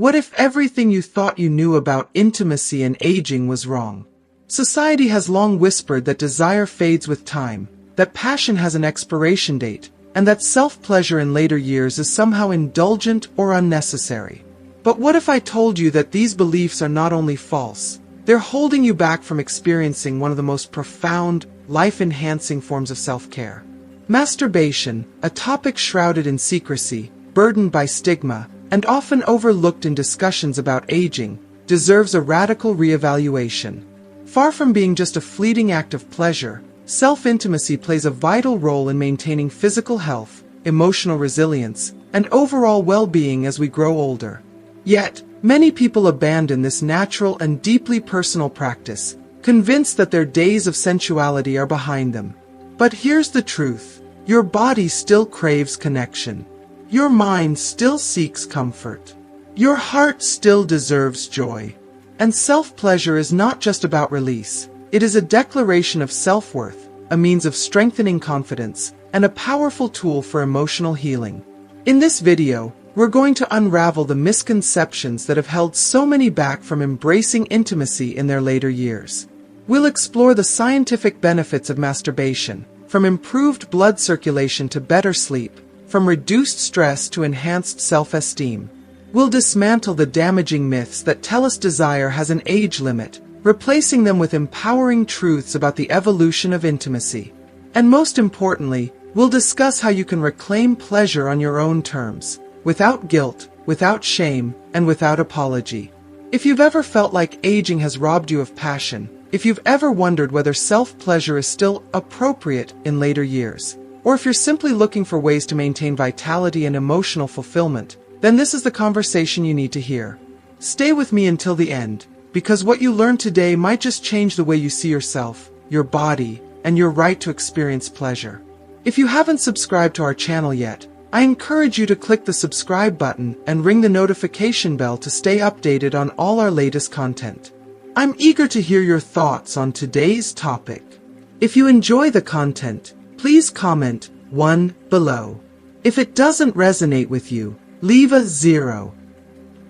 What if everything you thought you knew about intimacy and aging was wrong? Society has long whispered that desire fades with time, that passion has an expiration date, and that self-pleasure in later years is somehow indulgent or unnecessary. But what if I told you that these beliefs are not only false, they're holding you back from experiencing one of the most profound, life-enhancing forms of self-care? Masturbation, a topic shrouded in secrecy, burdened by stigma, and often overlooked in discussions about aging, deserves a radical reevaluation. Far from being just a fleeting act of pleasure, self-intimacy plays a vital role in maintaining physical health, emotional resilience, and overall well-being as we grow older. Yet, many people abandon this natural and deeply personal practice, convinced that their days of sensuality are behind them. But here's the truth: your body still craves connection. Your mind still seeks comfort. Your heart still deserves joy. And self-pleasure is not just about release. It is a declaration of self-worth, a means of strengthening confidence, and a powerful tool for emotional healing. In this video, we're going to unravel the misconceptions that have held so many back from embracing intimacy in their later years. We'll explore the scientific benefits of masturbation, from improved blood circulation to better sleep, from reduced stress to enhanced self-esteem. We'll dismantle the damaging myths that tell us desire has an age limit, replacing them with empowering truths about the evolution of intimacy. And most importantly, we'll discuss how you can reclaim pleasure on your own terms, without guilt, without shame, and without apology. If you've ever felt like aging has robbed you of passion, if you've ever wondered whether self-pleasure is still appropriate in later years, or if you're simply looking for ways to maintain vitality and emotional fulfillment, then this is the conversation you need to hear. Stay with me until the end, because what you learn today might just change the way you see yourself, your body, and your right to experience pleasure. If you haven't subscribed to our channel yet, I encourage you to click the subscribe button and ring the notification bell to stay updated on all our latest content. I'm eager to hear your thoughts on today's topic. If you enjoy the content, please comment 1 below. If it doesn't resonate with you, leave a 0.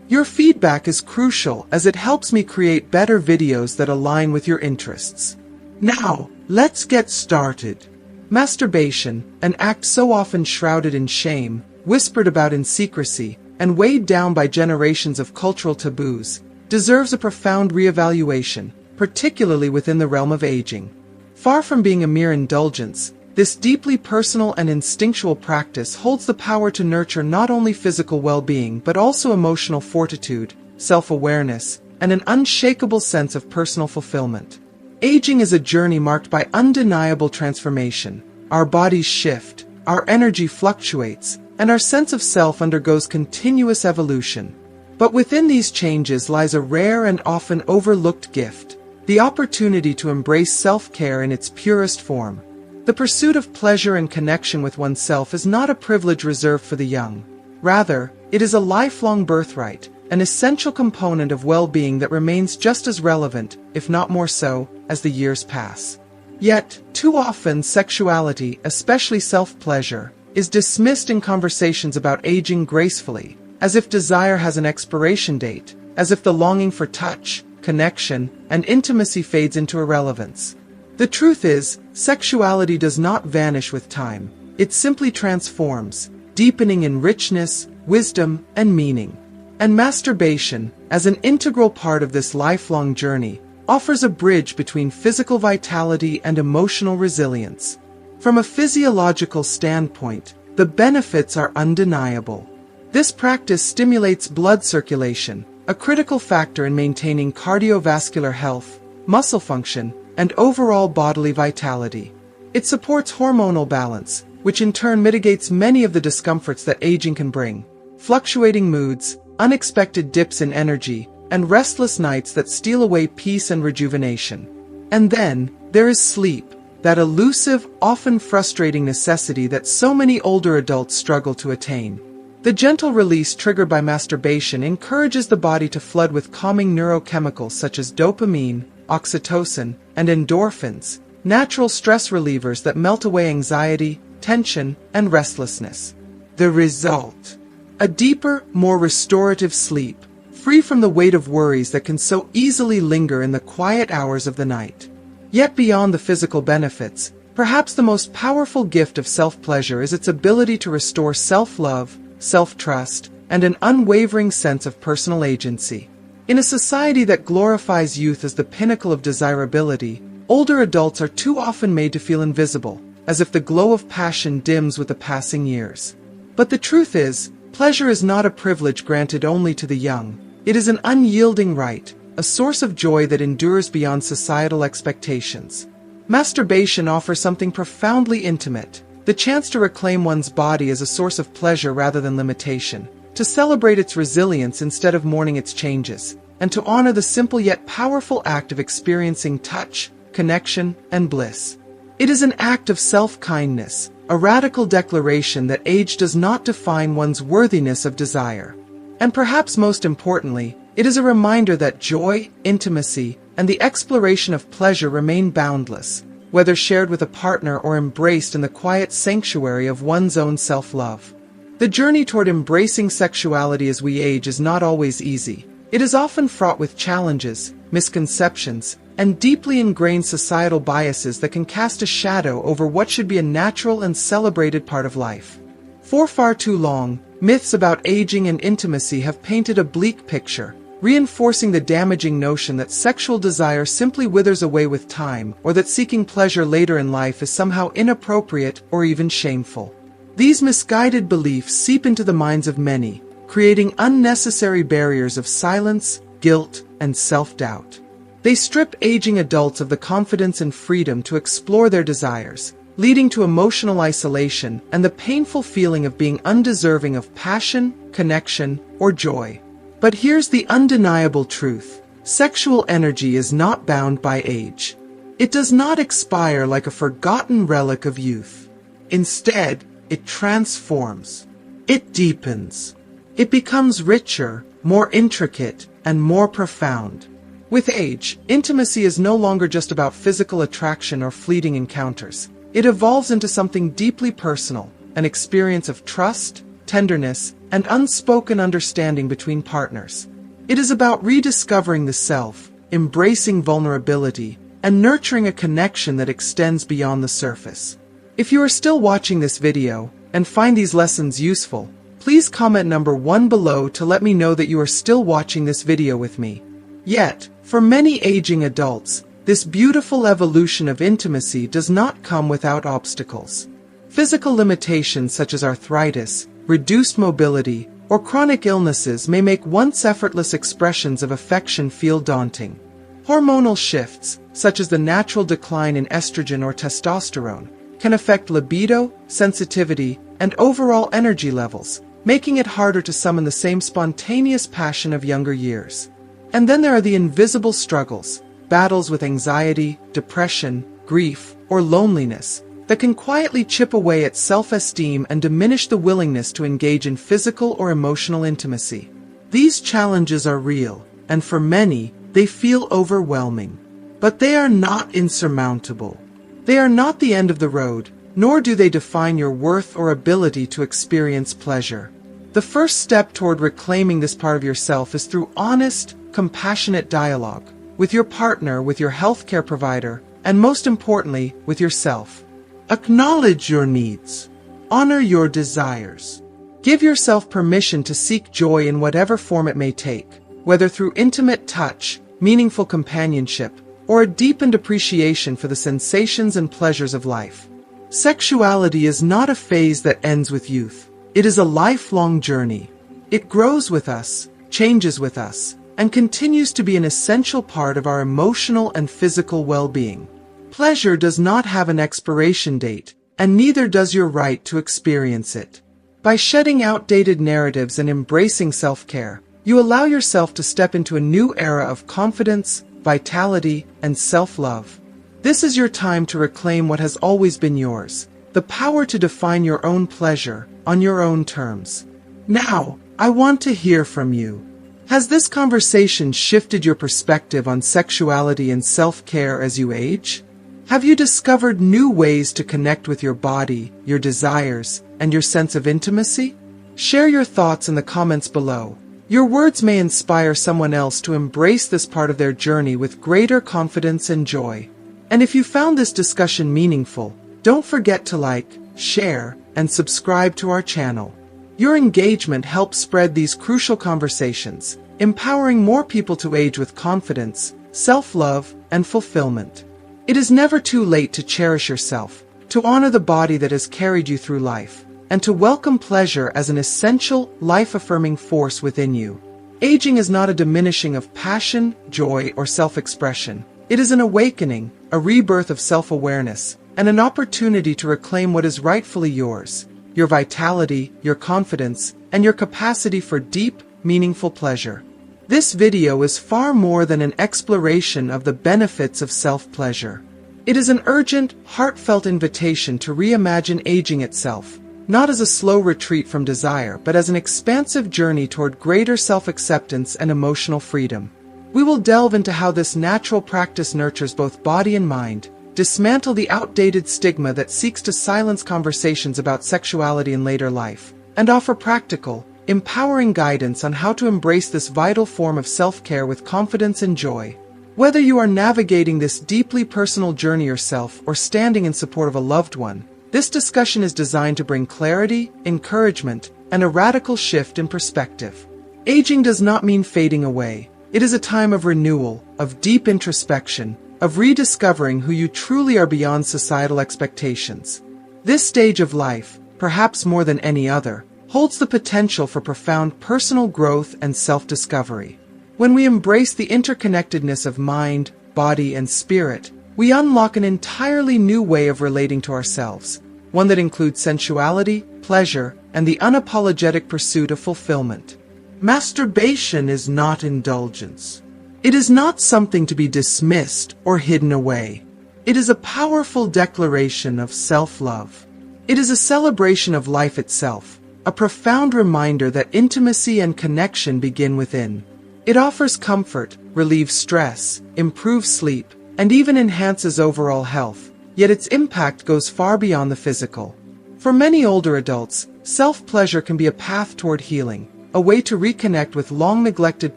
Your feedback is crucial as it helps me create better videos that align with your interests. Now, let's get started. Masturbation, an act so often shrouded in shame, whispered about in secrecy, and weighed down by generations of cultural taboos, deserves a profound reevaluation, particularly within the realm of aging. Far from being a mere indulgence, this deeply personal and instinctual practice holds the power to nurture not only physical well-being but also emotional fortitude, self-awareness, and an unshakable sense of personal fulfillment. Aging is a journey marked by undeniable transformation. Our bodies shift, our energy fluctuates, and our sense of self undergoes continuous evolution. But within these changes lies a rare and often overlooked gift: the opportunity to embrace self-care in its purest form. The pursuit of pleasure and connection with oneself is not a privilege reserved for the young. Rather, it is a lifelong birthright, an essential component of well-being that remains just as relevant, if not more so, as the years pass. Yet, too often sexuality, especially self-pleasure, is dismissed in conversations about aging gracefully, as if desire has an expiration date, as if the longing for touch, connection, and intimacy fades into irrelevance. The truth is, sexuality does not vanish with time. It simply transforms, deepening in richness, wisdom, and meaning. And masturbation, as an integral part of this lifelong journey, offers a bridge between physical vitality and emotional resilience. From a physiological standpoint, the benefits are undeniable. This practice stimulates blood circulation, a critical factor in maintaining cardiovascular health, muscle function, and overall bodily vitality. It supports hormonal balance, which in turn mitigates many of the discomforts that aging can bring: fluctuating moods, unexpected dips in energy, and restless nights that steal away peace and rejuvenation. And then, there is sleep, that elusive, often frustrating necessity that so many older adults struggle to attain. The gentle release triggered by masturbation encourages the body to flood with calming neurochemicals such as dopamine, oxytocin, and endorphins, natural stress relievers that melt away anxiety, tension, and restlessness. The result: a deeper, more restorative sleep, free from the weight of worries that can so easily linger in the quiet hours of the night. Yet beyond the physical benefits, perhaps the most powerful gift of self-pleasure is its ability to restore self-love, self-trust, and an unwavering sense of personal agency. In a society that glorifies youth as the pinnacle of desirability, older adults are too often made to feel invisible, as if the glow of passion dims with the passing years. But the truth is, pleasure is not a privilege granted only to the young. It is an unyielding right, a source of joy that endures beyond societal expectations. Masturbation offers something profoundly intimate, the chance to reclaim one's body as a source of pleasure rather than limitation, to celebrate its resilience instead of mourning its changes, and to honor the simple yet powerful act of experiencing touch, connection, and bliss. It is an act of self-kindness, a radical declaration that age does not define one's worthiness of desire. And perhaps most importantly, it is a reminder that joy, intimacy, and the exploration of pleasure remain boundless, whether shared with a partner or embraced in the quiet sanctuary of one's own self-love. The journey toward embracing sexuality as we age is not always easy. It is often fraught with challenges, misconceptions, and deeply ingrained societal biases that can cast a shadow over what should be a natural and celebrated part of life. For far too long, myths about aging and intimacy have painted a bleak picture, reinforcing the damaging notion that sexual desire simply withers away with time, or that seeking pleasure later in life is somehow inappropriate or even shameful. These misguided beliefs seep into the minds of many, creating unnecessary barriers of silence, guilt, and self-doubt. They strip aging adults of the confidence and freedom to explore their desires, leading to emotional isolation and the painful feeling of being undeserving of passion, connection, or joy. But here's the undeniable truth. Sexual energy is not bound by age. It does not expire like a forgotten relic of youth. Instead, it transforms. It deepens. It becomes richer, more intricate, and more profound. With age, intimacy is no longer just about physical attraction or fleeting encounters. It evolves into something deeply personal, an experience of trust, tenderness, and unspoken understanding between partners. It is about rediscovering the self, embracing vulnerability, and nurturing a connection that extends beyond the surface. If you are still watching this video and find these lessons useful, please comment number 1 below to let me know that you are still watching this video with me. Yet, for many aging adults, this beautiful evolution of intimacy does not come without obstacles. Physical limitations such as arthritis, reduced mobility, or chronic illnesses may make once effortless expressions of affection feel daunting. Hormonal shifts, such as the natural decline in estrogen or testosterone, can affect libido, sensitivity, and overall energy levels, making it harder to summon the same spontaneous passion of younger years. And then there are the invisible struggles, battles with anxiety, depression, grief, or loneliness, that can quietly chip away at self-esteem and diminish the willingness to engage in physical or emotional intimacy. These challenges are real, and for many, they feel overwhelming. But they are not insurmountable. They are not the end of the road, nor do they define your worth or ability to experience pleasure. The first step toward reclaiming this part of yourself is through honest, compassionate dialogue with your partner, with your healthcare provider, and most importantly, with yourself. Acknowledge your needs. Honor your desires. Give yourself permission to seek joy in whatever form it may take, whether through intimate touch, meaningful companionship, or a deepened appreciation for the sensations and pleasures of life. Sexuality is not a phase that ends with youth. It is a lifelong journey. It grows with us, changes with us, and continues to be an essential part of our emotional and physical well-being. Pleasure does not have an expiration date, and neither does your right to experience it. By shedding outdated narratives and embracing self-care, you allow yourself to step into a new era of confidence, vitality, and self-love. This is your time to reclaim what has always been yours, the power to define your own pleasure on your own terms. Now, I want to hear from you. Has this conversation shifted your perspective on sexuality and self-care as you age? Have you discovered new ways to connect with your body, your desires, and your sense of intimacy? Share your thoughts in the comments below. Your words may inspire someone else to embrace this part of their journey with greater confidence and joy. And if you found this discussion meaningful, don't forget to like, share, and subscribe to our channel. Your engagement helps spread these crucial conversations, empowering more people to age with confidence, self-love, and fulfillment. It is never too late to cherish yourself, to honor the body that has carried you through life, and to welcome pleasure as an essential, life-affirming force within you. Aging is not a diminishing of passion, joy, or self-expression. It is an awakening, a rebirth of self-awareness, and an opportunity to reclaim what is rightfully yours: your vitality, your confidence, and your capacity for deep, meaningful pleasure. This video is far more than an exploration of the benefits of self-pleasure. It is an urgent, heartfelt invitation to reimagine aging itself, not as a slow retreat from desire, but as an expansive journey toward greater self-acceptance and emotional freedom. We will delve into how this natural practice nurtures both body and mind, dismantle the outdated stigma that seeks to silence conversations about sexuality in later life, and offer practical, empowering guidance on how to embrace this vital form of self-care with confidence and joy. Whether you are navigating this deeply personal journey yourself or standing in support of a loved one, this discussion is designed to bring clarity, encouragement, and a radical shift in perspective. Aging does not mean fading away. It is a time of renewal, of deep introspection, of rediscovering who you truly are beyond societal expectations. This stage of life, perhaps more than any other, holds the potential for profound personal growth and self-discovery. When we embrace the interconnectedness of mind, body, and spirit, we unlock an entirely new way of relating to ourselves, one that includes sensuality, pleasure, and the unapologetic pursuit of fulfillment. Masturbation is not indulgence. It is not something to be dismissed or hidden away. It is a powerful declaration of self-love. It is a celebration of life itself, a profound reminder that intimacy and connection begin within. It offers comfort, relieves stress, improves sleep, and even enhances overall health, yet its impact goes far beyond the physical. For many older adults, self-pleasure can be a path toward healing, a way to reconnect with long-neglected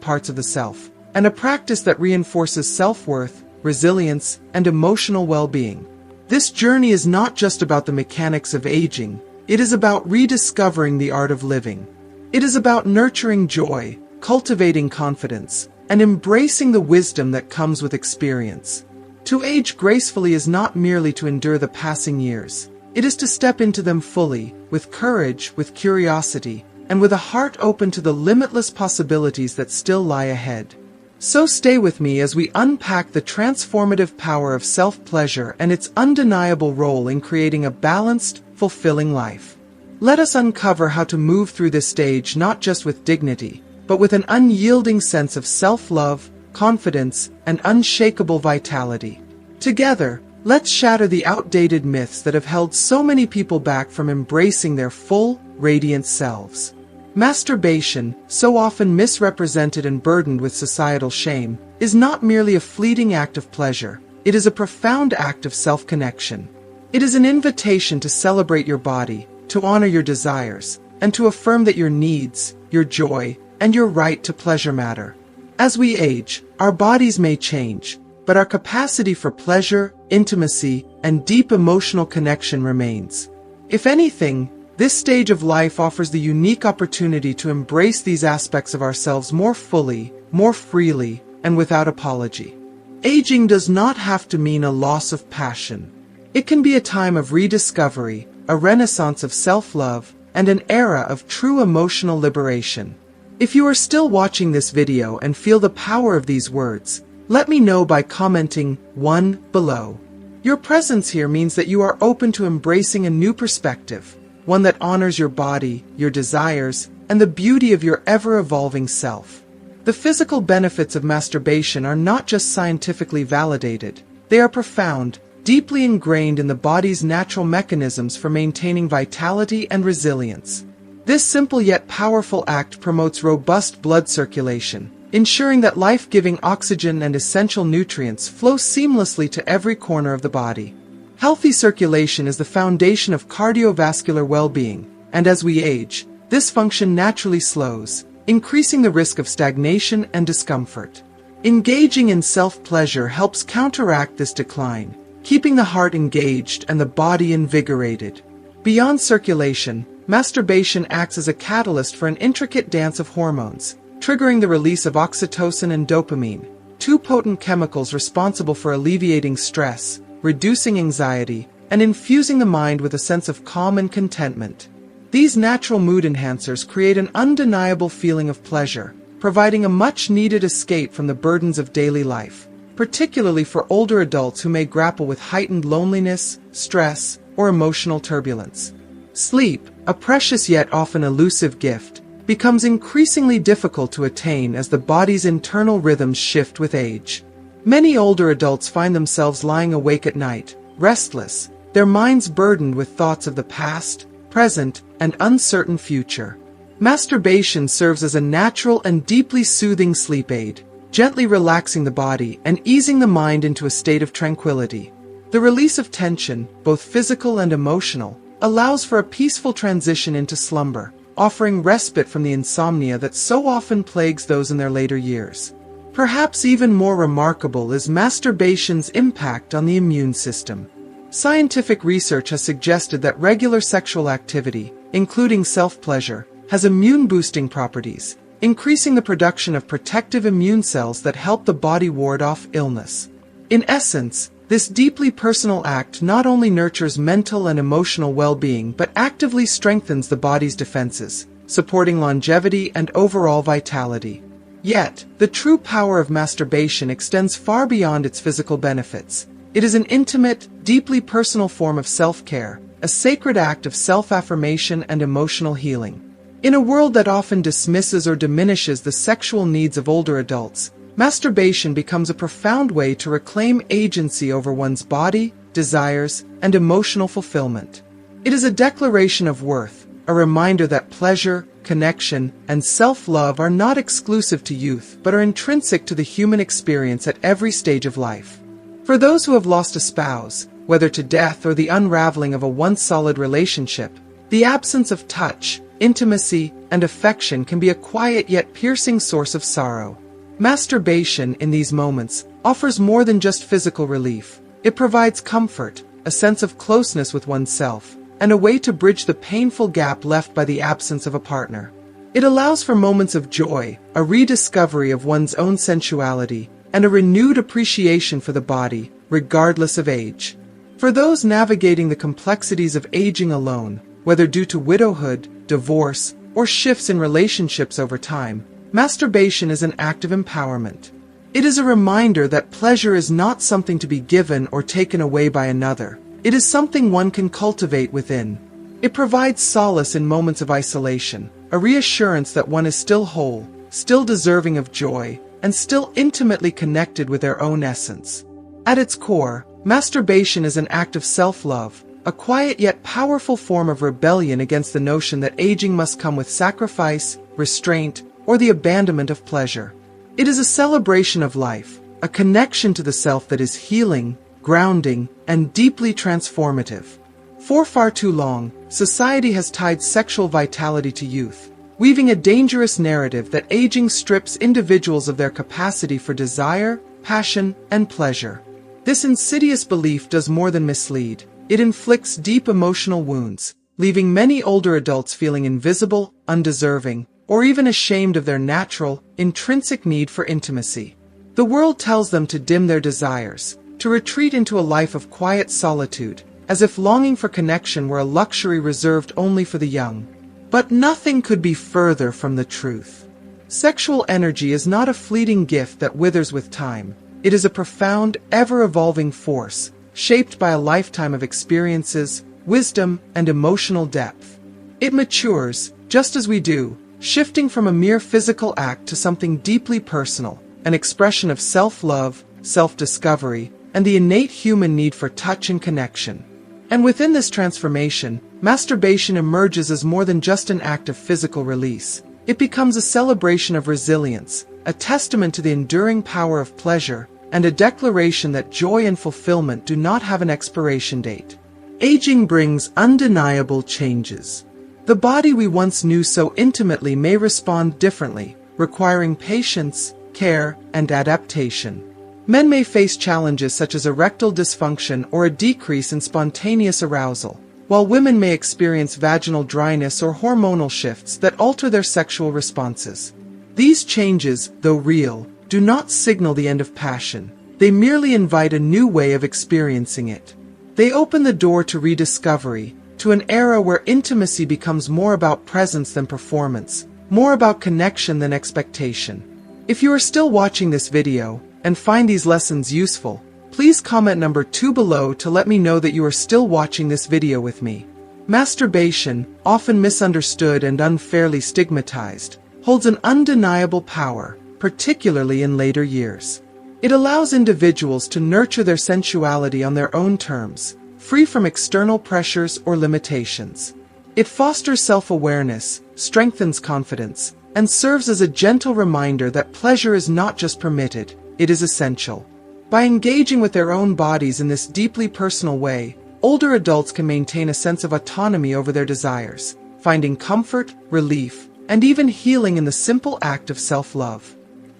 parts of the self, and a practice that reinforces self-worth, resilience, and emotional well-being. This journey is not just about the mechanics of aging. It is about rediscovering the art of living. It is about nurturing joy, cultivating confidence, and embracing the wisdom that comes with experience. To age gracefully is not merely to endure the passing years. It is to step into them fully, with courage, with curiosity, and with a heart open to the limitless possibilities that still lie ahead. So stay with me as we unpack the transformative power of self-pleasure and its undeniable role in creating a balanced, fulfilling life. Let us uncover how to move through this stage not just with dignity, but with an unyielding sense of self-love, confidence, and unshakable vitality. Together, let's shatter the outdated myths that have held so many people back from embracing their full, radiant selves. Masturbation, so often misrepresented and burdened with societal shame, is not merely a fleeting act of pleasure. It is a profound act of self-connection. It is an invitation to celebrate your body, to honor your desires, and to affirm that your needs, your joy, and your right to pleasure matter. As we age, our bodies may change, but our capacity for pleasure, intimacy, and deep emotional connection remains. If anything, this stage of life offers the unique opportunity to embrace these aspects of ourselves more fully, more freely, and without apology. Aging does not have to mean a loss of passion. It can be a time of rediscovery, a renaissance of self-love, and an era of true emotional liberation. If you are still watching this video and feel the power of these words, let me know by commenting 1 below. Your presence here means that you are open to embracing a new perspective, one that honors your body, your desires, and the beauty of your ever-evolving self. The physical benefits of masturbation are not just scientifically validated. They are profound, deeply ingrained in the body's natural mechanisms for maintaining vitality and resilience. This simple yet powerful act promotes robust blood circulation, ensuring that life-giving oxygen and essential nutrients flow seamlessly to every corner of the body. Healthy circulation is the foundation of cardiovascular well-being, and as we age, this function naturally slows, increasing the risk of stagnation and discomfort. Engaging in self-pleasure helps counteract this decline, keeping the heart engaged and the body invigorated. Beyond circulation, masturbation acts as a catalyst for an intricate dance of hormones, triggering the release of oxytocin and dopamine, two potent chemicals responsible for alleviating stress, reducing anxiety, and infusing the mind with a sense of calm and contentment. These natural mood enhancers create an undeniable feeling of pleasure, providing a much-needed escape from the burdens of daily life, particularly for older adults who may grapple with heightened loneliness, stress, or emotional turbulence. Sleep, a precious yet often elusive gift, becomes increasingly difficult to attain as the body's internal rhythms shift with age. Many older adults find themselves lying awake at night, restless, their minds burdened with thoughts of the past, present, and uncertain future. Masturbation serves as a natural and deeply soothing sleep aid, gently relaxing the body and easing the mind into a state of tranquility. The release of tension, both physical and emotional, allows for a peaceful transition into slumber, offering respite from the insomnia that so often plagues those in their later years. Perhaps even more remarkable is masturbation's impact on the immune system. Scientific research has suggested that regular sexual activity, including self-pleasure, has immune-boosting properties, increasing the production of protective immune cells that help the body ward off illness. In essence, this deeply personal act not only nurtures mental and emotional well-being but actively strengthens the body's defenses, supporting longevity and overall vitality. Yet, the true power of masturbation extends far beyond its physical benefits. It is an intimate, deeply personal form of self-care, a sacred act of self-affirmation and emotional healing. In a world that often dismisses or diminishes the sexual needs of older adults, masturbation becomes a profound way to reclaim agency over one's body, desires, and emotional fulfillment. It is a declaration of worth, a reminder that pleasure, connection, and self-love are not exclusive to youth but are intrinsic to the human experience at every stage of life. For those who have lost a spouse, whether to death or the unraveling of a once solid relationship, the absence of touch, intimacy, and affection can be a quiet yet piercing source of sorrow. Masturbation, in these moments, offers more than just physical relief. It provides comfort, a sense of closeness with oneself, and a way to bridge the painful gap left by the absence of a partner. It allows for moments of joy, a rediscovery of one's own sensuality, and a renewed appreciation for the body, regardless of age. For those navigating the complexities of aging alone, whether due to widowhood, divorce, or shifts in relationships over time, masturbation is an act of empowerment. It is a reminder that pleasure is not something to be given or taken away by another. It is something one can cultivate within. It provides solace in moments of isolation, a reassurance that one is still whole, still deserving of joy, and still intimately connected with their own essence. At its core, masturbation is an act of self-love, a quiet yet powerful form of rebellion against the notion that aging must come with sacrifice, restraint, or the abandonment of pleasure. It is a celebration of life, a connection to the self that is healing, grounding, and deeply transformative. For far too long, society has tied sexual vitality to youth, weaving a dangerous narrative that aging strips individuals of their capacity for desire, passion, and pleasure. This insidious belief does more than mislead. It inflicts deep emotional wounds, leaving many older adults feeling invisible, undeserving, or even ashamed of their natural, intrinsic need for intimacy. The world tells them to dim their desires, to retreat into a life of quiet solitude, as if longing for connection were a luxury reserved only for the young. But nothing could be further from the truth. Sexual energy is not a fleeting gift that withers with time. It is a profound, ever-evolving force, shaped by a lifetime of experiences, wisdom, and emotional depth. It matures, just as we do, shifting from a mere physical act to something deeply personal, an expression of self-love, self-discovery, and the innate human need for touch and connection. And within this transformation, masturbation emerges as more than just an act of physical release. It becomes a celebration of resilience, a testament to the enduring power of pleasure, and a declaration that joy and fulfillment do not have an expiration date. Aging brings undeniable changes. The body we once knew so intimately may respond differently, requiring patience, care, and adaptation. Men may face challenges such as erectile dysfunction or a decrease in spontaneous arousal, while women may experience vaginal dryness or hormonal shifts that alter their sexual responses. These changes, though real, do not signal the end of passion. They merely invite a new way of experiencing it. They open the door to rediscovery, to an era where intimacy becomes more about presence than performance, more about connection than expectation. If you are still watching this video and find these lessons useful, please comment number 2 below to let me know that you are still watching this video with me. Masturbation, often misunderstood and unfairly stigmatized, holds an undeniable power, particularly in later years. It allows individuals to nurture their sensuality on their own terms, free from external pressures or limitations. It fosters self-awareness, strengthens confidence, and serves as a gentle reminder that pleasure is not just permitted, it is essential. By engaging with their own bodies in this deeply personal way, older adults can maintain a sense of autonomy over their desires, finding comfort, relief, and even healing in the simple act of self-love.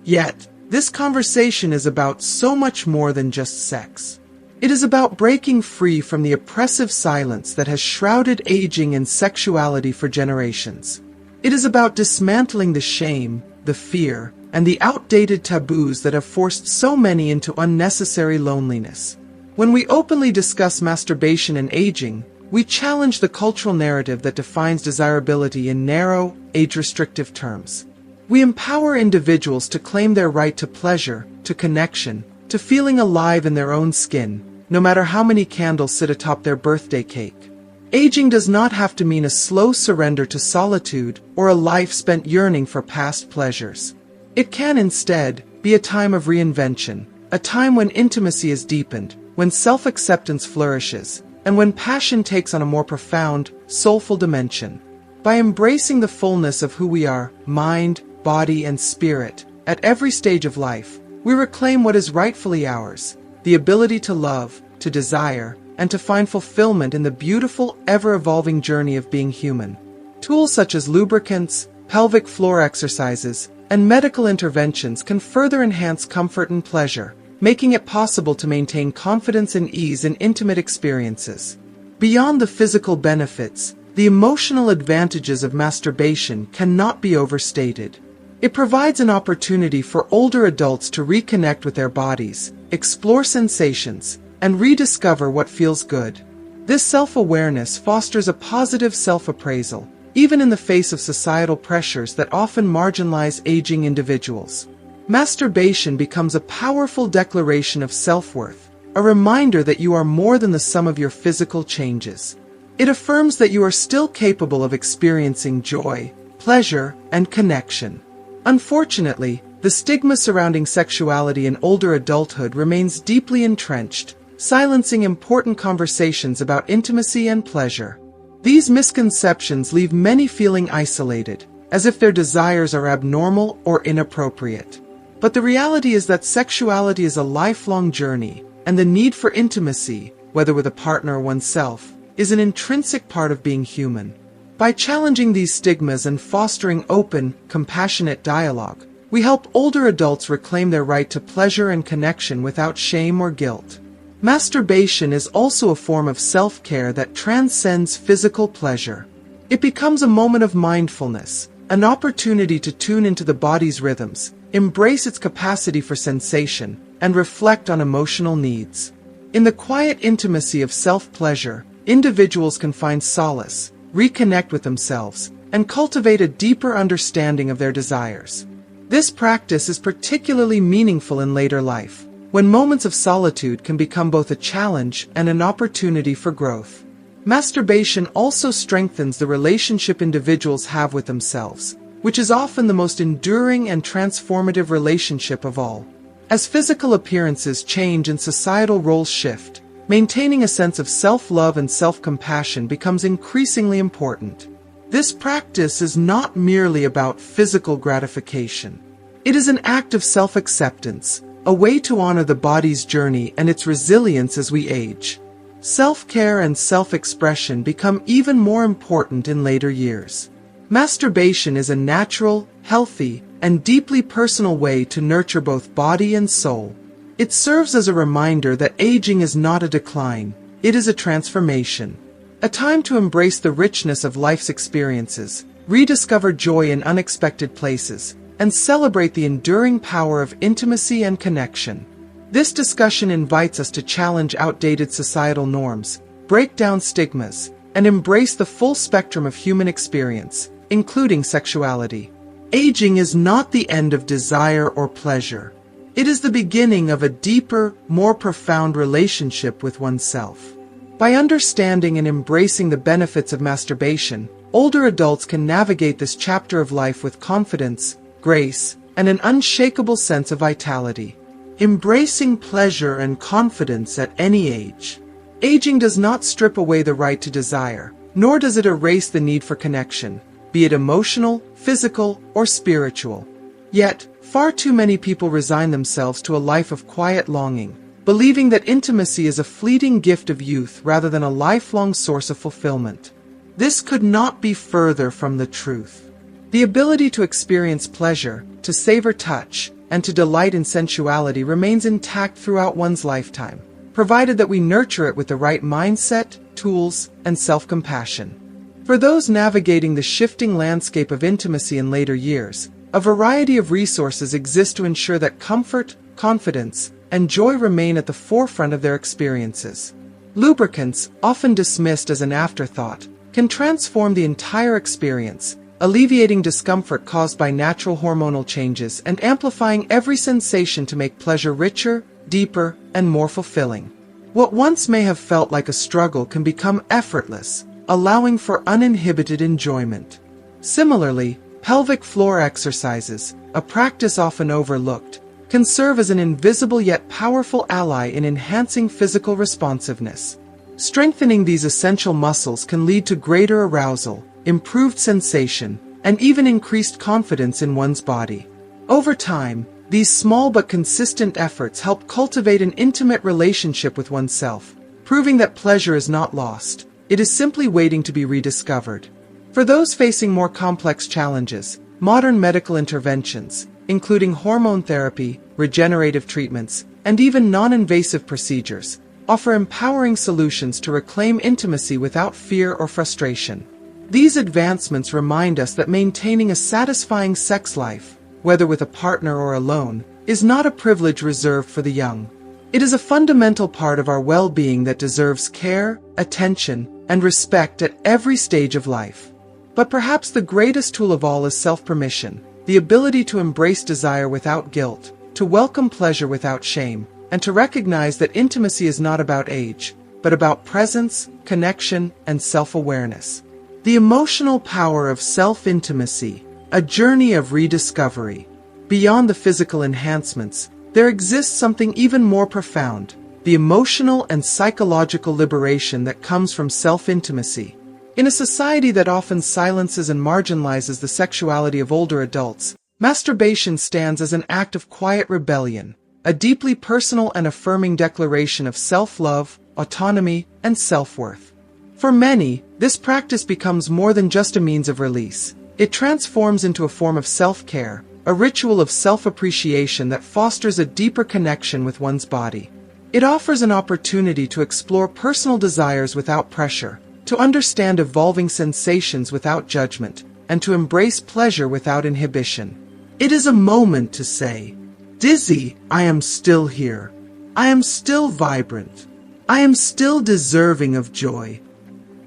Yet, this conversation is about so much more than just sex. It is about breaking free from the oppressive silence that has shrouded aging and sexuality for generations. It is about dismantling the shame, the fear, and the outdated taboos that have forced so many into unnecessary loneliness. When we openly discuss masturbation and aging, we challenge the cultural narrative that defines desirability in narrow, age-restrictive terms. We empower individuals to claim their right to pleasure, to connection, to feeling alive in their own skin, no matter how many candles sit atop their birthday cake. Aging does not have to mean a slow surrender to solitude or a life spent yearning for past pleasures. It can instead be a time of reinvention, a time when intimacy is deepened, when self-acceptance flourishes, and when passion takes on a more profound, soulful dimension. By embracing the fullness of who we are, mind, body, and spirit, at every stage of life, we reclaim what is rightfully ours, the ability to love, to desire, and to find fulfillment in the beautiful, ever-evolving journey of being human. Tools such as lubricants, pelvic floor exercises, and medical interventions can further enhance comfort and pleasure, making it possible to maintain confidence and ease in intimate experiences. Beyond the physical benefits, the emotional advantages of masturbation cannot be overstated. It provides an opportunity for older adults to reconnect with their bodies, explore sensations, and rediscover what feels good. This self-awareness fosters a positive self-appraisal, even in the face of societal pressures that often marginalize aging individuals. Masturbation becomes a powerful declaration of self-worth, a reminder that you are more than the sum of your physical changes. It affirms that you are still capable of experiencing joy, pleasure, and connection. Unfortunately, the stigma surrounding sexuality in older adulthood remains deeply entrenched, silencing important conversations about intimacy and pleasure. These misconceptions leave many feeling isolated, as if their desires are abnormal or inappropriate. But the reality is that sexuality is a lifelong journey, and the need for intimacy, whether with a partner or oneself, is an intrinsic part of being human. By challenging these stigmas and fostering open, compassionate dialogue, we help older adults reclaim their right to pleasure and connection without shame or guilt. Masturbation is also a form of self-care that transcends physical pleasure. It becomes a moment of mindfulness, an opportunity to tune into the body's rhythms, embrace its capacity for sensation, and reflect on emotional needs. In the quiet intimacy of self-pleasure, individuals can find solace, reconnect with themselves, and cultivate a deeper understanding of their desires. This practice is particularly meaningful in later life, when moments of solitude can become both a challenge and an opportunity for growth. Masturbation also strengthens the relationship individuals have with themselves, which is often the most enduring and transformative relationship of all. As physical appearances change and societal roles shift, maintaining a sense of self-love and self-compassion becomes increasingly important. This practice is not merely about physical gratification. It is an act of self-acceptance, a way to honor the body's journey and its resilience as we age. self-care and self-expression become even more important in later years. Masturbation is a natural, healthy, and deeply personal way to nurture both body and soul. It serves as a reminder that aging is not a decline, it is a transformation. A time to embrace the richness of life's experiences, rediscover joy in unexpected places, and celebrate the enduring power of intimacy and connection. This discussion invites us to challenge outdated societal norms, break down stigmas, and embrace the full spectrum of human experience, including sexuality. Aging is not the end of desire or pleasure. It is the beginning of a deeper, more profound relationship with oneself. By understanding and embracing the benefits of masturbation, older adults can navigate this chapter of life with confidence, grace, and an unshakable sense of vitality. Embracing pleasure and confidence at any age. Aging does not strip away the right to desire, nor does it erase the need for connection, be it emotional, physical, or spiritual. Yet, far too many people resign themselves to a life of quiet longing, believing that intimacy is a fleeting gift of youth rather than a lifelong source of fulfillment. This could not be further from the truth. The ability to experience pleasure, to savor touch, and to delight in sensuality remains intact throughout one's lifetime, provided that we nurture it with the right mindset, tools, and self-compassion. For those navigating the shifting landscape of intimacy in later years, a variety of resources exist to ensure that comfort, confidence, and joy remain at the forefront of their experiences. Lubricants, often dismissed as an afterthought, can transform the entire experience, alleviating discomfort caused by natural hormonal changes and amplifying every sensation to make pleasure richer, deeper, and more fulfilling. What once may have felt like a struggle can become effortless, allowing for uninhibited enjoyment. Similarly, pelvic floor exercises, a practice often overlooked, can serve as an invisible yet powerful ally in enhancing physical responsiveness. Strengthening these essential muscles can lead to greater arousal, improved sensation, and even increased confidence in one's body. Over time, these small but consistent efforts help cultivate an intimate relationship with oneself, proving that pleasure is not lost, it is simply waiting to be rediscovered. For those facing more complex challenges, modern medical interventions, including hormone therapy, regenerative treatments, and even non-invasive procedures, offer empowering solutions to reclaim intimacy without fear or frustration. These advancements remind us that maintaining a satisfying sex life, whether with a partner or alone, is not a privilege reserved for the young. It is a fundamental part of our well-being that deserves care, attention, and respect at every stage of life. But perhaps the greatest tool of all is self-permission, the ability to embrace desire without guilt, to welcome pleasure without shame, and to recognize that intimacy is not about age, but about presence, connection, and self-awareness. The emotional power of self-intimacy, a journey of rediscovery. Beyond the physical enhancements, there exists something even more profound, the emotional and psychological liberation that comes from self-intimacy. In a society that often silences and marginalizes the sexuality of older adults, masturbation stands as an act of quiet rebellion, a deeply personal and affirming declaration of self-love, autonomy, and self-worth. For many, this practice becomes more than just a means of release. It transforms into a form of self-care, a ritual of self-appreciation that fosters a deeper connection with one's body. It offers an opportunity to explore personal desires without pressure, to understand evolving sensations without judgment, and to embrace pleasure without inhibition. It is a moment to say, "Dizzy, I am still here. I am still vibrant. I am still deserving of joy."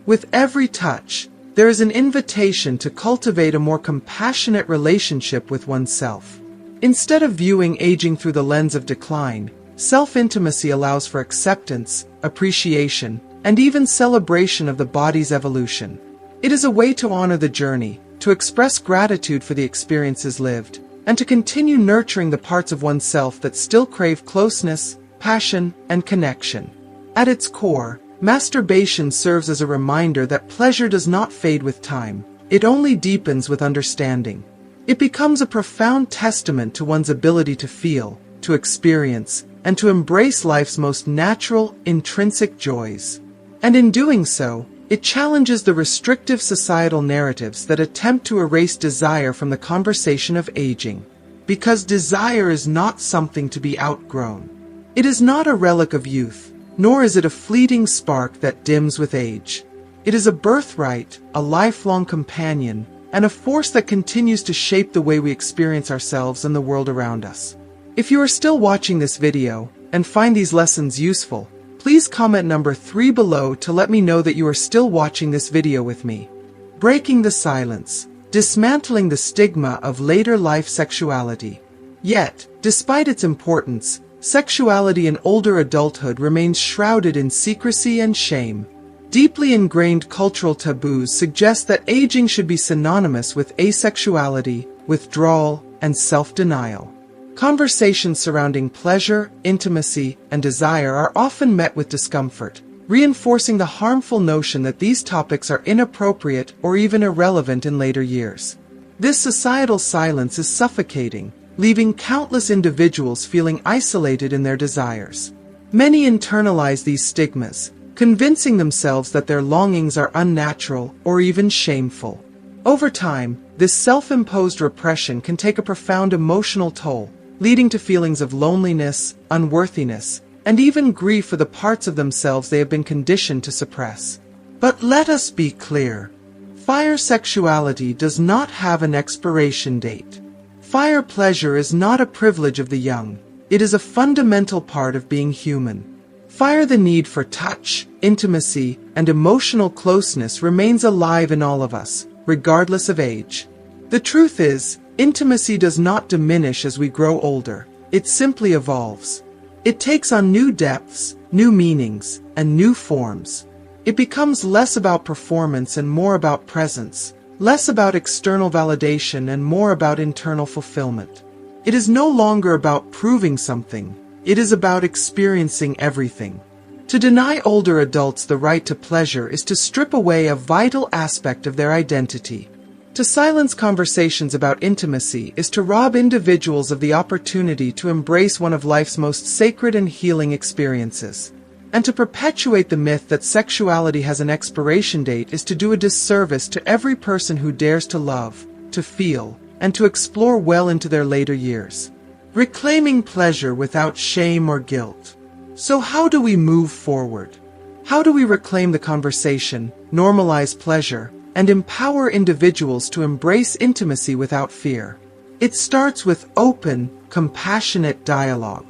With every touch, there is an invitation to cultivate a more compassionate relationship with oneself. Instead of viewing aging through the lens of decline, self-intimacy allows for acceptance, appreciation, and even celebration of the body's evolution. It is a way to honor the journey, to express gratitude for the experiences lived, and to continue nurturing the parts of oneself that still crave closeness, passion, and connection. At its core, masturbation serves as a reminder that pleasure does not fade with time, it only deepens with understanding. It becomes a profound testament to one's ability to feel, to experience, and to embrace life's most natural, intrinsic joys. And in doing so, it challenges the restrictive societal narratives that attempt to erase desire from the conversation of aging. Because desire is not something to be outgrown. It is not a relic of youth, nor is it a fleeting spark that dims with age. It is a birthright, a lifelong companion, and a force that continues to shape the way we experience ourselves and the world around us. If you are still watching this video and find these lessons useful, please comment number 3 below to let me know that you are still watching this video with me. Breaking the silence, dismantling the stigma of later life sexuality. Yet, despite its importance, sexuality in older adulthood remains shrouded in secrecy and shame. Deeply ingrained cultural taboos suggest that aging should be synonymous with asexuality, withdrawal, and self-denial. Conversations surrounding pleasure, intimacy, and desire are often met with discomfort, reinforcing the harmful notion that these topics are inappropriate or even irrelevant in later years. This societal silence is suffocating, leaving countless individuals feeling isolated in their desires. Many internalize these stigmas, convincing themselves that their longings are unnatural or even shameful. Over time, this self-imposed repression can take a profound emotional toll, leading to feelings of loneliness, unworthiness, and even grief for the parts of themselves they have been conditioned to suppress. But let us be clear. Fire sexuality does not have an expiration date. Fire pleasure is not a privilege of the young. It is a fundamental part of being human. The need for touch, intimacy, and emotional closeness remains alive in all of us, regardless of age. The truth is, intimacy does not diminish as we grow older. It simply evolves. It takes on new depths, new meanings, and new forms. It becomes less about performance and more about presence, less about external validation and more about internal fulfillment. It is no longer about proving something. It is about experiencing everything. To deny older adults the right to pleasure is to strip away a vital aspect of their identity. To silence conversations about intimacy is to rob individuals of the opportunity to embrace one of life's most sacred and healing experiences. And to perpetuate the myth that sexuality has an expiration date is to do a disservice to every person who dares to love, to feel, and to explore well into their later years. Reclaiming pleasure without shame or guilt. So how do we move forward? How do we reclaim the conversation, normalize pleasure, and empower individuals to embrace intimacy without fear? It starts with open, compassionate dialogue.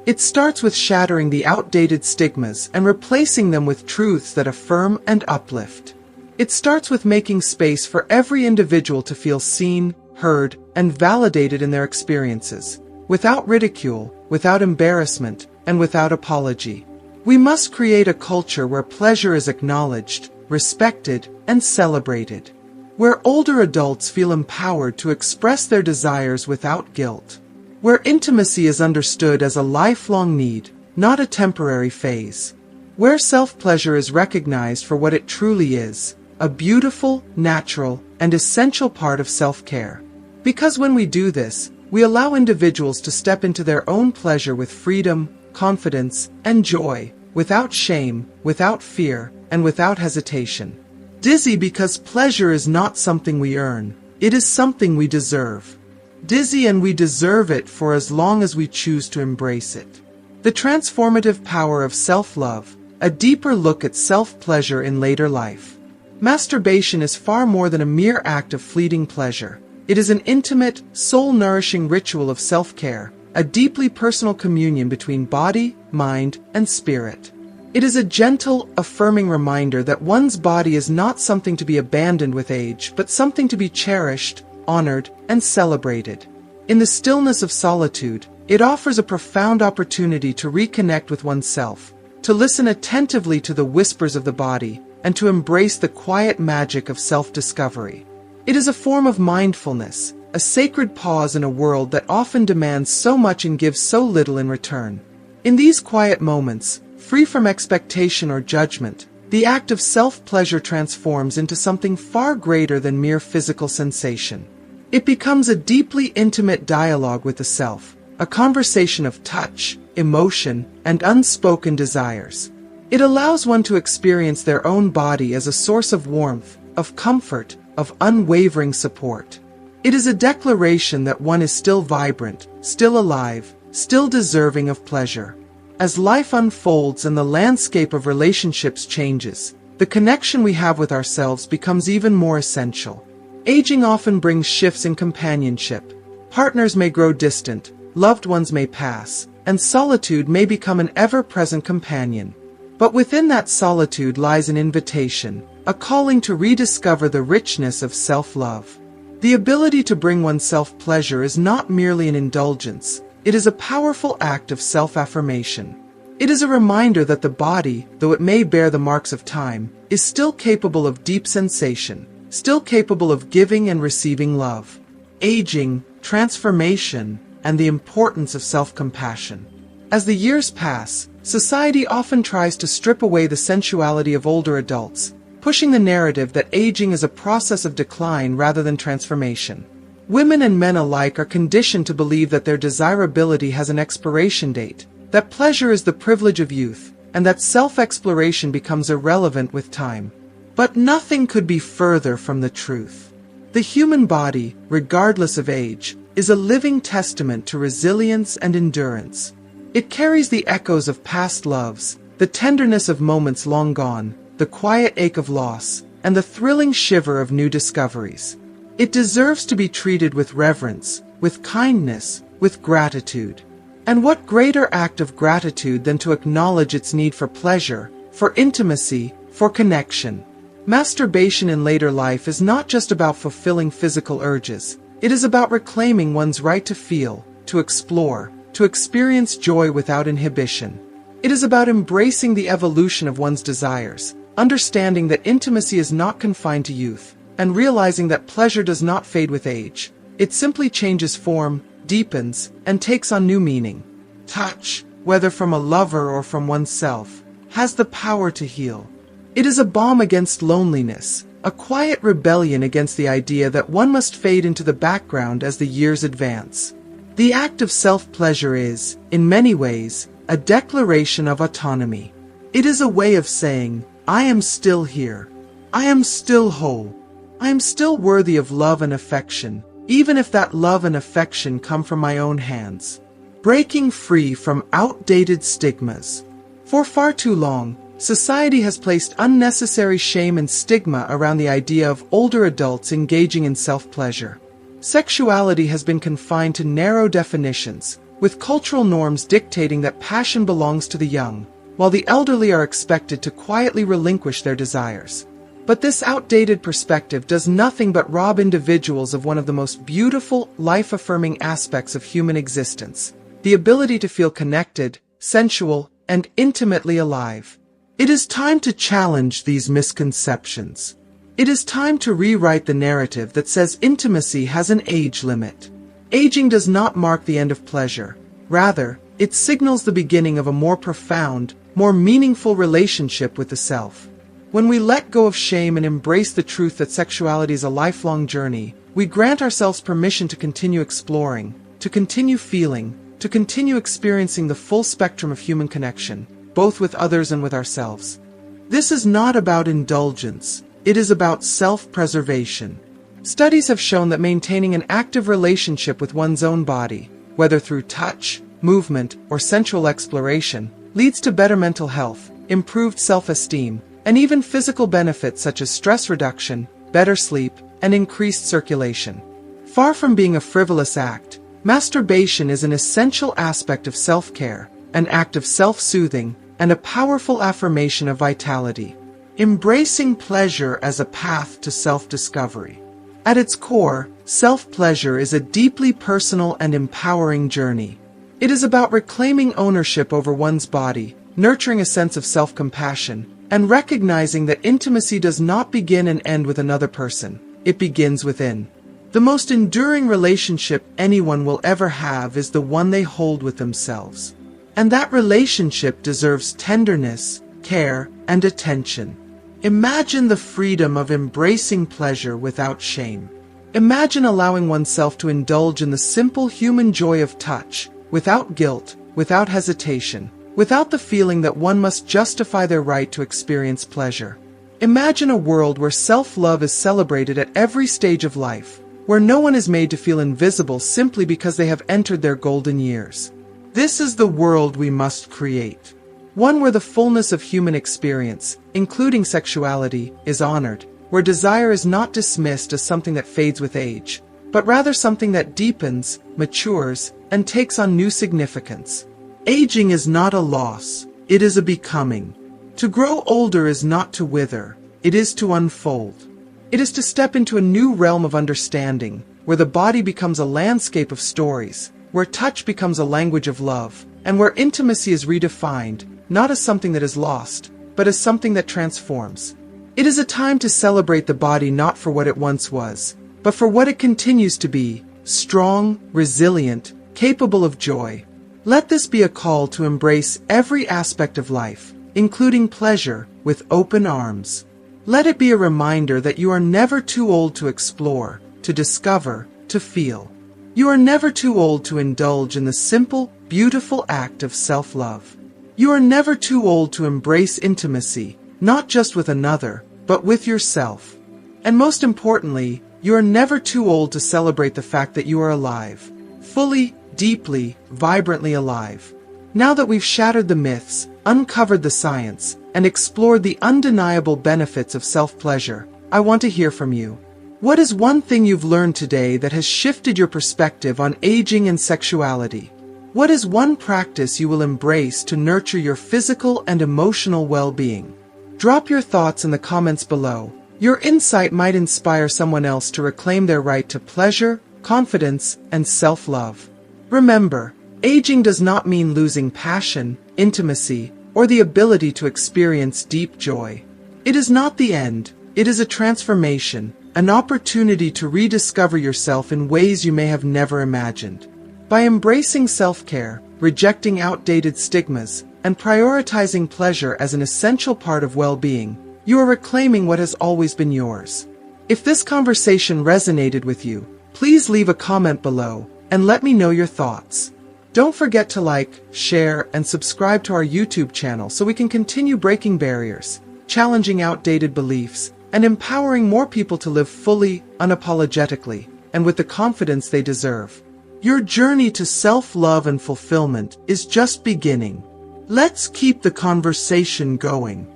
It starts with shattering the outdated stigmas and replacing them with truths that affirm and uplift. It starts with making space for every individual to feel seen, heard, and validated in their experiences. Without ridicule, without embarrassment, and without apology. We must create a culture where pleasure is acknowledged, respected, and celebrated. Where older adults feel empowered to express their desires without guilt. Where intimacy is understood as a lifelong need, not a temporary phase. Where self-pleasure is recognized for what it truly is, a beautiful, natural, and essential part of self-care. Because when we do this, we allow individuals to step into their own pleasure with freedom, confidence, and joy, without shame, without fear, and without hesitation. Dizzy because pleasure is not something we earn, it is something we deserve. Dizzy and we deserve it for as long as we choose to embrace it. The transformative power of self-love, a deeper look at self-pleasure in later life. Masturbation is far more than a mere act of fleeting pleasure. It is an intimate, soul-nourishing ritual of self-care, a deeply personal communion between body, mind, and spirit. It is a gentle, affirming reminder that one's body is not something to be abandoned with age, but something to be cherished, honored, and celebrated. In the stillness of solitude, it offers a profound opportunity to reconnect with oneself, to listen attentively to the whispers of the body, and to embrace the quiet magic of self-discovery. It is a form of mindfulness, a sacred pause in a world that often demands so much and gives so little in return. In these quiet moments, free from expectation or judgment, the act of self-pleasure transforms into something far greater than mere physical sensation. It becomes a deeply intimate dialogue with the self, a conversation of touch, emotion, and unspoken desires. It allows one to experience their own body as a source of warmth, of comfort, of unwavering support. It is a declaration that one is still vibrant, still alive, still deserving of pleasure. As life unfolds and the landscape of relationships changes, the connection we have with ourselves becomes even more essential. Aging often brings shifts in companionship. Partners may grow distant, loved ones may pass, and solitude may become an ever-present companion. But within that solitude lies an invitation, a calling to rediscover the richness of self-love. The ability to bring oneself pleasure is not merely an indulgence, it is a powerful act of self-affirmation. It is a reminder that the body, though it may bear the marks of time, is still capable of deep sensation, still capable of giving and receiving love. Aging, transformation, and the importance of self-compassion. As the years pass, society often tries to strip away the sensuality of older adults, pushing the narrative that aging is a process of decline rather than transformation. Women and men alike are conditioned to believe that their desirability has an expiration date, that pleasure is the privilege of youth, and that self-exploration becomes irrelevant with time. But nothing could be further from the truth. The human body, regardless of age, is a living testament to resilience and endurance. It carries the echoes of past loves, the tenderness of moments long gone, the quiet ache of loss, and the thrilling shiver of new discoveries. It deserves to be treated with reverence, with kindness, with gratitude. And what greater act of gratitude than to acknowledge its need for pleasure, for intimacy, for connection. Masturbation in later life is not just about fulfilling physical urges. It is about reclaiming one's right to feel, to explore, to experience joy without inhibition. It is about embracing the evolution of one's desires, understanding that intimacy is not confined to youth, and realizing that pleasure does not fade with age. It simply changes form, deepens, and takes on new meaning. Touch, whether from a lover or from oneself, has the power to heal. It is a balm against loneliness, a quiet rebellion against the idea that one must fade into the background as the years advance. The act of self-pleasure is, in many ways, a declaration of autonomy. It is a way of saying, I am still here. I am still whole. I am still worthy of love and affection, even if that love and affection come from my own hands. Breaking free from outdated stigmas. For far too long, society has placed unnecessary shame and stigma around the idea of older adults engaging in self-pleasure. Sexuality has been confined to narrow definitions, with cultural norms dictating that passion belongs to the young, while the elderly are expected to quietly relinquish their desires. But this outdated perspective does nothing but rob individuals of one of the most beautiful, life-affirming aspects of human existence, the ability to feel connected, sensual, and intimately alive. It is time to challenge these misconceptions. It is time to rewrite the narrative that says intimacy has an age limit. Aging does not mark the end of pleasure. Rather, it signals the beginning of a more profound, more meaningful relationship with the self. When we let go of shame and embrace the truth that sexuality is a lifelong journey, we grant ourselves permission to continue exploring, to continue feeling, to continue experiencing the full spectrum of human connection, both with others and with ourselves. This is not about indulgence, it is about self-preservation. Studies have shown that maintaining an active relationship with one's own body, whether through touch, movement, or sensual exploration, leads to better mental health, improved self-esteem, and even physical benefits such as stress reduction, better sleep, and increased circulation. Far from being a frivolous act, masturbation is an essential aspect of self-care, an act of self-soothing, and a powerful affirmation of vitality. Embracing pleasure as a path to self-discovery. At its core, self-pleasure is a deeply personal and empowering journey. It is about reclaiming ownership over one's body, nurturing a sense of self-compassion, and recognizing that intimacy does not begin and end with another person. It begins within. The most enduring relationship anyone will ever have is the one they hold with themselves. And that relationship deserves tenderness, care, and attention. Imagine the freedom of embracing pleasure without shame. Imagine allowing oneself to indulge in the simple human joy of touch, without guilt, without hesitation, without the feeling that one must justify their right to experience pleasure. Imagine a world where self-love is celebrated at every stage of life, where no one is made to feel invisible simply because they have entered their golden years. This is the world we must create. One where the fullness of human experience, including sexuality, is honored, where desire is not dismissed as something that fades with age, but rather something that deepens, matures, and takes on new significance. Aging is not a loss, it is a becoming. To grow older is not to wither, it is to unfold. It is to step into a new realm of understanding, where the body becomes a landscape of stories, where touch becomes a language of love, and where intimacy is redefined, not as something that is lost, but as something that transforms. It is a time to celebrate the body not for what it once was, but for what it continues to be, strong, resilient, capable of joy. Let this be a call to embrace every aspect of life, including pleasure, with open arms. Let it be a reminder that you are never too old to explore, to discover, to feel. You are never too old to indulge in the simple, beautiful act of self-love. You are never too old to embrace intimacy, not just with another, but with yourself. And most importantly, you are never too old to celebrate the fact that you are alive. Fully, deeply, vibrantly alive. Now that we've shattered the myths, uncovered the science, and explored the undeniable benefits of self-pleasure, I want to hear from you. What is one thing you've learned today that has shifted your perspective on aging and sexuality? What is one practice you will embrace to nurture your physical and emotional well-being? Drop your thoughts in the comments below. Your insight might inspire someone else to reclaim their right to pleasure, confidence, and self-love. Remember, aging does not mean losing passion, intimacy, or the ability to experience deep joy. It is not the end, it is a transformation, an opportunity to rediscover yourself in ways you may have never imagined. By embracing self-care, rejecting outdated stigmas, and prioritizing pleasure as an essential part of well-being, you are reclaiming what has always been yours. If this conversation resonated with you, please leave a comment below and let me know your thoughts. Don't forget to like, share, and subscribe to our YouTube channel so we can continue breaking barriers, challenging outdated beliefs, and empowering more people to live fully, unapologetically, and with the confidence they deserve. Your journey to self-love and fulfillment is just beginning. Let's keep the conversation going.